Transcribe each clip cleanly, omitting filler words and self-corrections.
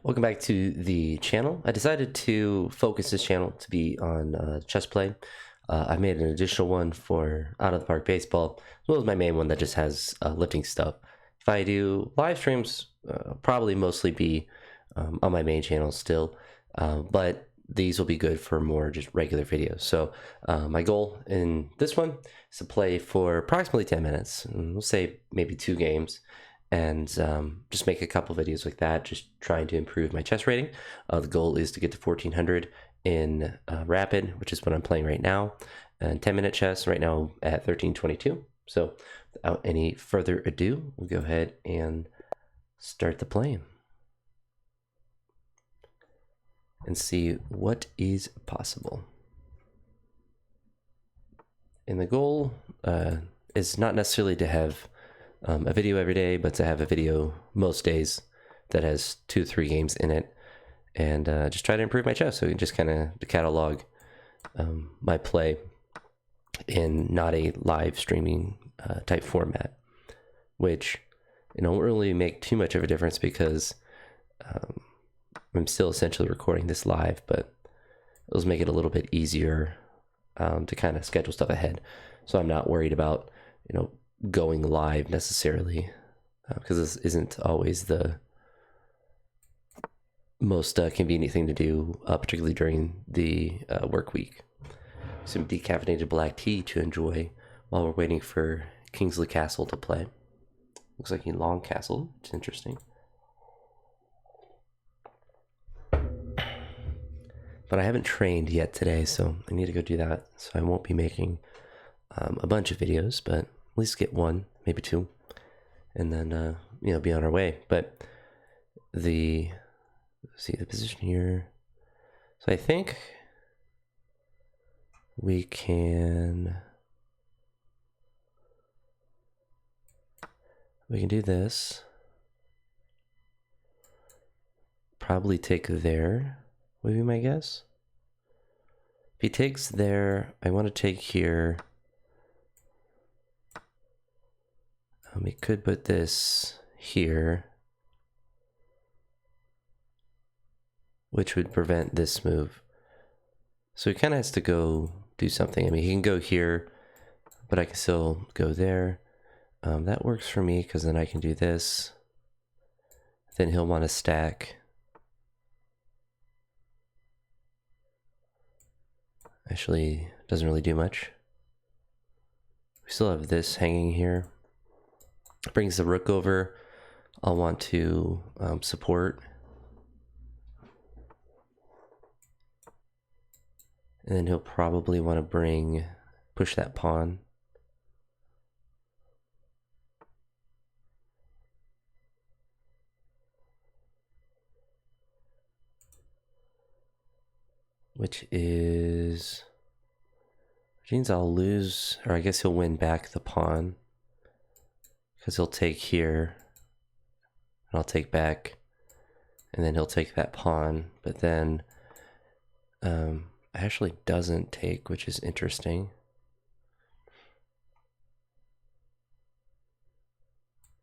Welcome back to the channel. I decided to focus this channel to be on chess play. I made an additional one for Out of the Park Baseball, as well as my main one that just has lifting stuff. If I do live streams, probably mostly be on my main channel still, but these will be good for more just regular videos. So my goal in this one is to play for approximately 10 minutes, and we'll say maybe 2 games, and just make a couple videos like that, just trying to improve my chess rating. The goal is to get to 1400 in Rapid, which is what I'm playing right now, and 10-minute chess right now at 1322. So without any further ado, we'll go ahead and start the playing and see what is possible. And the goal is not necessarily to have a video every day, but to have a video most days that has 2-3 games in it, and just try to improve my chess. So you can just kind of catalog my play in not a live streaming type format, which won't really make too much of a difference because I'm still essentially recording this live, but it'll make it a little bit easier to kind of schedule stuff ahead. So I'm not worried about going live necessarily, because this isn't always the most convenient thing to do, particularly during the work week. Some decaffeinated black tea to enjoy while we're waiting for Kingsley Castle to play. Looks like a long castle. It's interesting. But I haven't trained yet today, so I need to go do that. So I won't be making a bunch of videos, but at least get 1, maybe 2, and then be on our way. But let's see the position here. So I think we can do this. Probably take there, would be my guess. If he takes there, I want to take here. We could put this here, which would prevent this move. So he kind of has to go do something. I mean, he can go here, but I can still go there. That works for me because then I can do this. Then he'll want to stack. Actually, doesn't really do much. We still have this hanging here. Brings the rook over. I'll want to support. And then he'll probably want to push that pawn. Which means I'll lose, or I guess he'll win back the pawn, because he'll take here, and I'll take back, and then he'll take that pawn, but then actually doesn't take, which is interesting.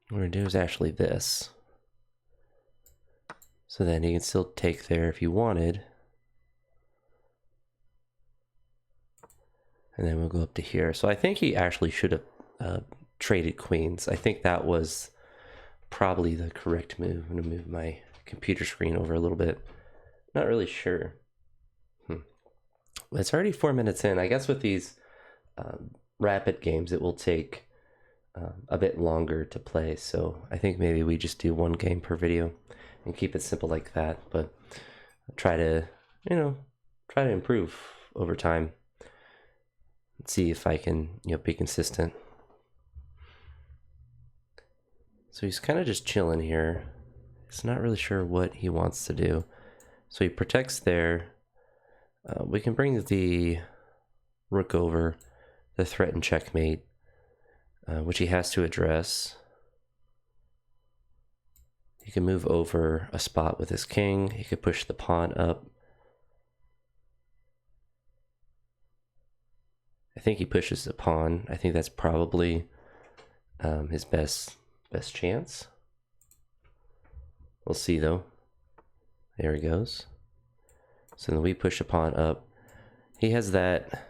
What we're gonna do is actually this. So then he can still take there if he wanted. And then we'll go up to here. So I think he actually should have traded queens. I think that was probably the correct move. I'm gonna move my computer screen over a little bit. Not really sure. It's already 4 minutes in. I guess with these rapid games, it will take a bit longer to play. So I think maybe we just do 1 game per video and keep it simple like that. But try to, try to improve over time. Let's see if I can, be consistent. So he's kind of just chilling here. He's not really sure what he wants to do. So he protects there. We can bring the rook over, the threatened checkmate, which he has to address. He can move over a spot with his king. He could push the pawn up. I think he pushes the pawn. I think that's probably his best chance. We'll see though. There he goes. So then we push a pawn up. He has that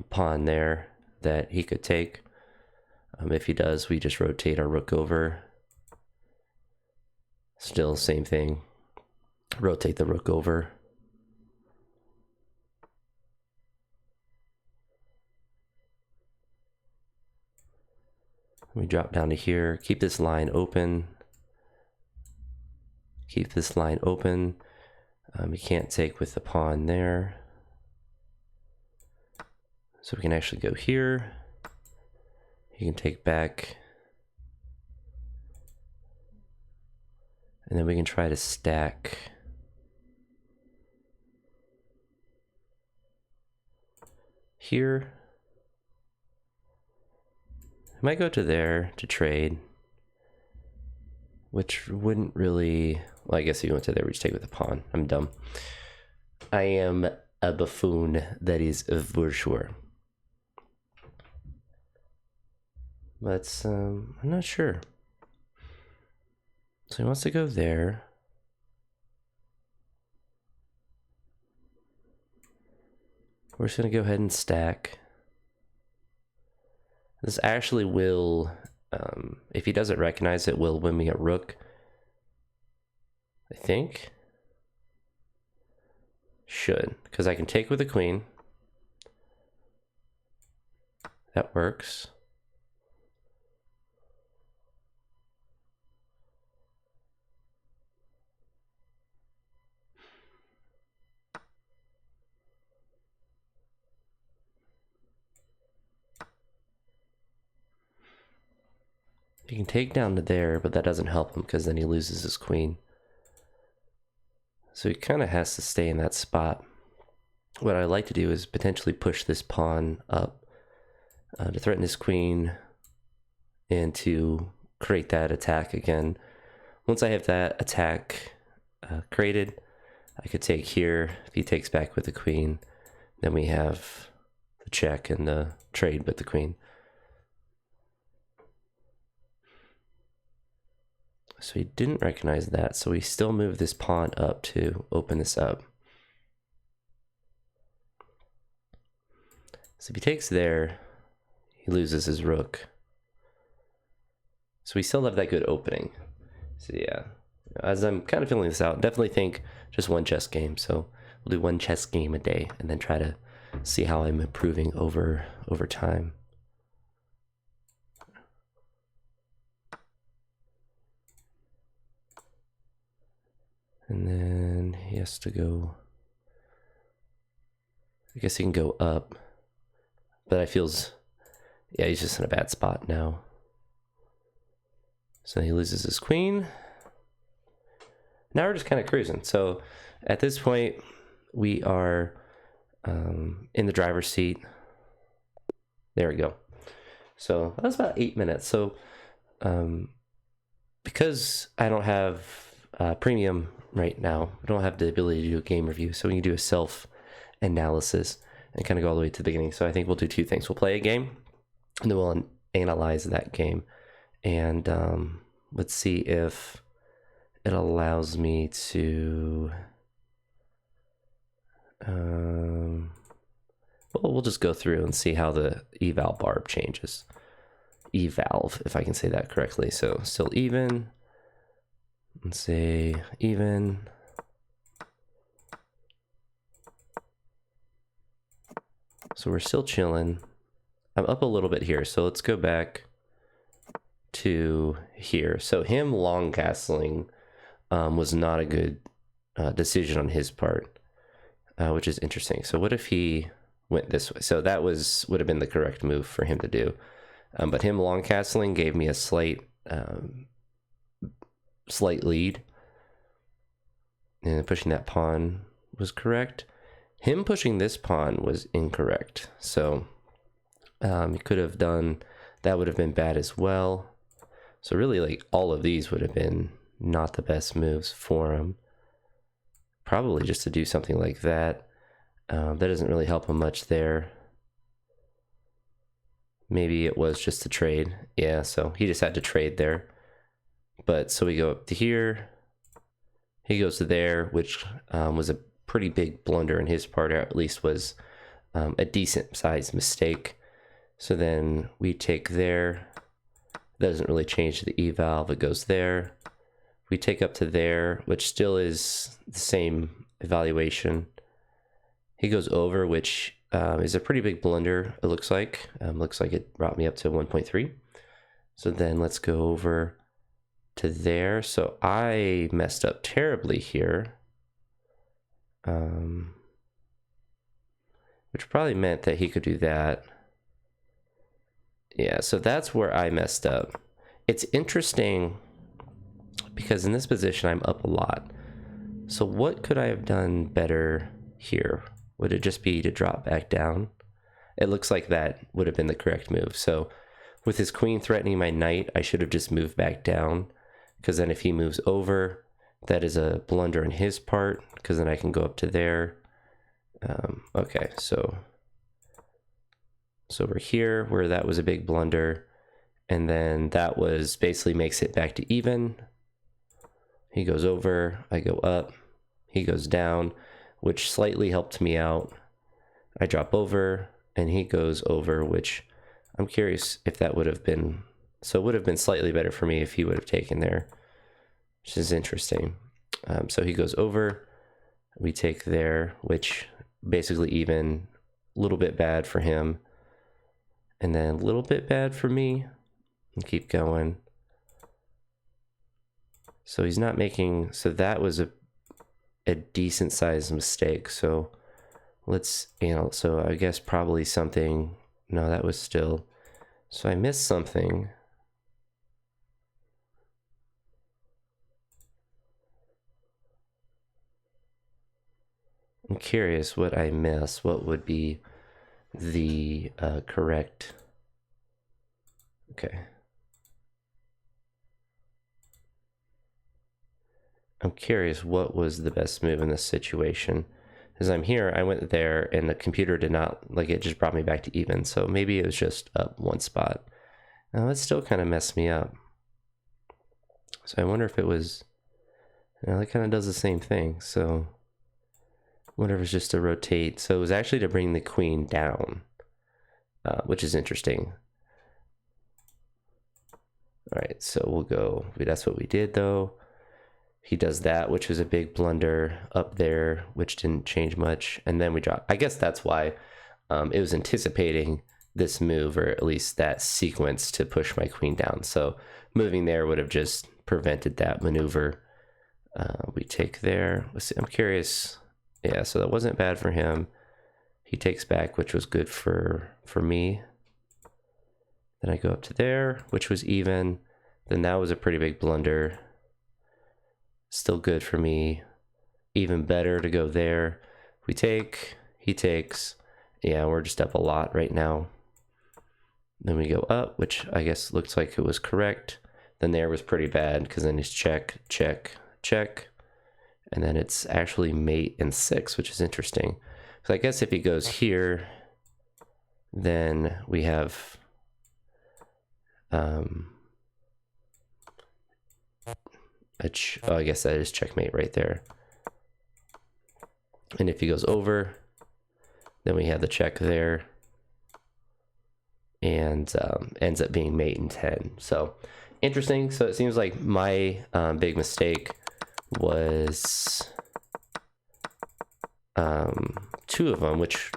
pawn there that he could take. If he does, we just rotate our rook over. Still same thing. Rotate the rook over. We drop down to here. Keep this line open. Keep this line open. You can't take with the pawn there. So we can actually go here. You can take back. And then we can try to stack. Here. I might go to there to trade. Which wouldn't really... Well, I guess if you went to there, we just take with the pawn. I'm dumb. I am a buffoon that is a bourgeois. But I'm not sure. So he wants to go there. We're just going to go ahead and stack. This actually will, if he doesn't recognize it, will win me a rook. I think. Should, because I can take with the queen. That works. He can take down to there, but that doesn't help him because then he loses his queen. So he kind of has to stay in that spot. What I like to do is potentially push this pawn up to threaten his queen and to create that attack again. Once I have that attack created, I could take here. If he takes back with the queen, then we have the check and the trade with the queen. So he didn't recognize that, so we still move this pawn up to open this up. So if he takes there, he loses his rook. So we still have that good opening. So yeah, as I'm kind of filling this out, definitely think just one chess game. So we'll do one chess game a day and then try to see how I'm improving over time. And then he has to go, I guess he can go up, but I feels, yeah, he's just in a bad spot now. So he loses his queen. Now we're just kind of cruising. So at this point, we are in the driver's seat. There we go. So that was about 8 minutes. So because I don't have premium right now, I don't have the ability to do a game review, so we can do a self-analysis and kind of go all the way to the beginning. So I think we'll do two things. We'll play a game, and then we'll analyze that game. And let's see if it allows me to... well, we'll just go through and see how the eval bar changes. Evalve, if I can say that correctly. So still even. Let's say even. So we're still chilling. I'm up a little bit here, so let's go back to here. So him long castling was not a good decision on his part, which is interesting. So what if he went this way? So that would have been the correct move for him to do. But him long castling gave me a slight lead, and pushing that pawn was correct. Him pushing this pawn was incorrect. So he could have done, that would have been bad as well. So really, like, all of these would have been not the best moves for him. Probably just to do something like that. That doesn't really help him much there. Maybe it was just a trade. Yeah, so he just had to trade there. But so we go up to here. He goes to there, which was a pretty big blunder in his part, or at least was a decent sized mistake. So then we take there. Doesn't really change the E valve. It goes there. We take up to there, which still is the same evaluation. He goes over, which is a pretty big blunder, it looks like. Looks like it brought me up to 1.3. So then let's go over to there. So I messed up terribly here. Which probably meant that he could do that. Yeah, so that's where I messed up. It's interesting because in this position, I'm up a lot. So what could I have done better here? Would it just be to drop back down? It looks like that would have been the correct move. So with his queen threatening my knight, I should have just moved back down, because then if he moves over, that is a blunder in his part, because then I can go up to there. Okay, so we're here where that was a big blunder, and then that was basically makes it back to even. He goes over, I go up, he goes down, which slightly helped me out. I drop over and he goes over, which I'm curious if that would have been, so it would have been slightly better for me if he would have taken there, which is interesting. So he goes over, we take there, which basically even, a little bit bad for him, and then a little bit bad for me, and keep going. So he's not making, so that was a decent sized mistake. So let's, so I guess probably something, no, that was still, so I missed something. I'm curious what I missed. What would be the correct, okay. I'm curious what was the best move in this situation. As I'm here, I went there and the computer did not, like, it just brought me back to even. So maybe it was just up one spot. Now it still kind of messed me up. So I wonder if it was, that kind of does the same thing. So I wonder if it's just to rotate. So it was actually to bring the queen down, which is interesting. All right, so we'll go, that's what we did though. He does that, which was a big blunder up there, which didn't change much. And then we drop. I guess that's why it was anticipating this move, or at least that sequence, to push my queen down. So moving there would have just prevented that maneuver. We take there. Let's see, I'm curious. Yeah, so that wasn't bad for him. He takes back, which was good for me. Then I go up to there, which was even. Then that was a pretty big blunder. Still good for me. Even better to go there. We take, he takes. Yeah, we're just up a lot right now. Then we go up, which I guess looks like it was correct. Then there was pretty bad, because then it's check, check, check. And then it's actually mate and 6, which is interesting. So I guess if he goes here, then we have I guess that is checkmate right there. And if he goes over, then we have the check there, and ends up being mate and 10. So interesting. So it seems like my big mistake was 2 of them, which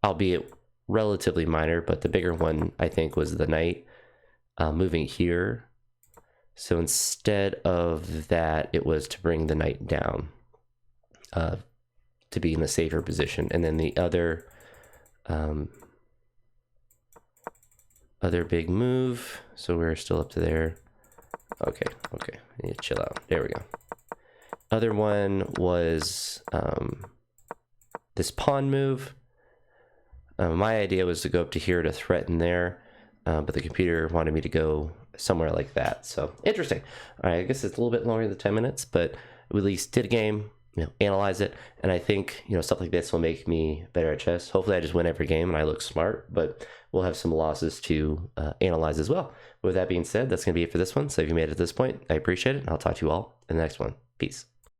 albeit relatively minor, but the bigger one I think was the knight moving here. So instead of that, it was to bring the knight down to be in a safer position. And then the other big move, so we're still up to there. Okay, I need to chill out. There we go. Other one was this pawn move. My idea was to go up to here to threaten there, but the computer wanted me to go somewhere like that. So interesting. All right, I guess it's a little bit longer than 10 minutes, but we at least did a game, analyze it, and I think stuff like this will make me better at chess. Hopefully I just win every game and I look smart, but we'll have some losses to analyze as well. With that being said, that's gonna be it for this one. So if you made it to this point, I appreciate it. I'll talk to you all in the next one. Peace.